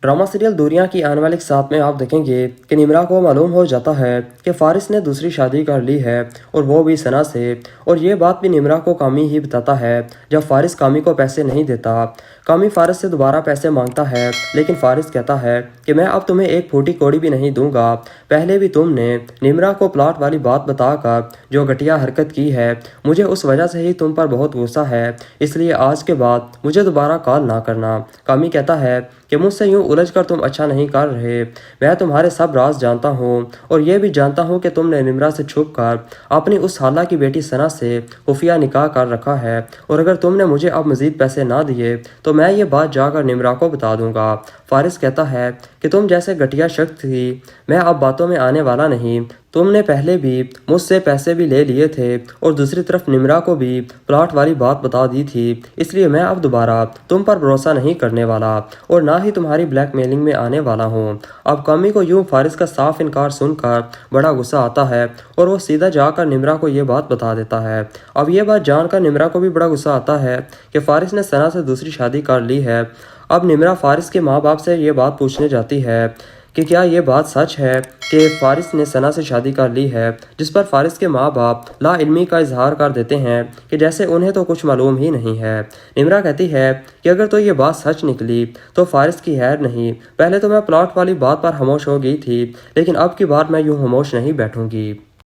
Drama serial दूरियां की आने वाले साथ में आप देखेंगे कि निम्रा को मालूम हो जाता है कि फारिस ने दूसरी शादी कर ली है और वो भी सना से। और ये बात भी निम्रा को कामी ही बताता है जब फारिस कामी को पैसे नहीं देता। कामी फारिस से दोबारा पैसे मांगता है लेकिन फारिस कहता है कि मैं अब तुम्हें एक फूटी कौड़ी भी नहीं दूंगा। पहले भी तुमने निम्रा को प्लॉट वाली बात बताकर जो घटिया हरकत की है, मुझे उस वजह से ही तुम पर बहुत गुस्सा है, इसलिए आज के बाद मुझे दोबारा कॉल ना करना। कामी कहता है कि मुझसे यूं उलझ कर तुम अच्छा नहीं कर रहे। मैं तुम्हारे सब राज जानता हूँ और ये भी जानता हूँ कि तुमने निम्रा से छुप कर अपनी उस खाला की बेटी सना से खुफिया निकाह कर रखा है, और अगर तुमने मुझे अब मजीद पैसे ना दिए तो मैं ये बात जाकर निम्रा को बता दूंगा। फारिस कहता है कि तुम जैसे घटिया शख्स थी मैं अब बातों में आने वाला नहीं। तुमने पहले भी मुझसे पैसे भी ले लिए थे और दूसरी तरफ निम्रा को भी प्लॉट वाली बात बता दी थी, इसलिए मैं अब दोबारा तुम पर भरोसा नहीं करने वाला और ना ही तुम्हारी ब्लैकमेलिंग में आने वाला हूँ। अब कामी को यूं फारिस का साफ इनकार सुनकर बड़ा गुस्सा आता है और वो सीधा जाकर निम्रा को ये बात बता देता है। अब ये बात जानकर निम्रा को भी बड़ा गुस्सा आता है कि फारिस ने सना से दूसरी शादी कर ली है। अब निम्रा फारिस के माँ बाप से ये बात पूछने जाती है कि क्या ये बात सच है कि फारिस ने सना से शादी कर ली है, जिस पर फारिस के माँ बाप ला इल्मी का इजहार कर देते हैं कि जैसे उन्हें तो कुछ मालूम ही नहीं है। निम्रा कहती है कि अगर तो ये बात सच निकली तो फारिस की खैर नहीं। पहले तो मैं प्लॉट वाली बात पर खामोश हो गई थी लेकिन अब की बार मैं यूं खामोश नहीं बैठूंगी।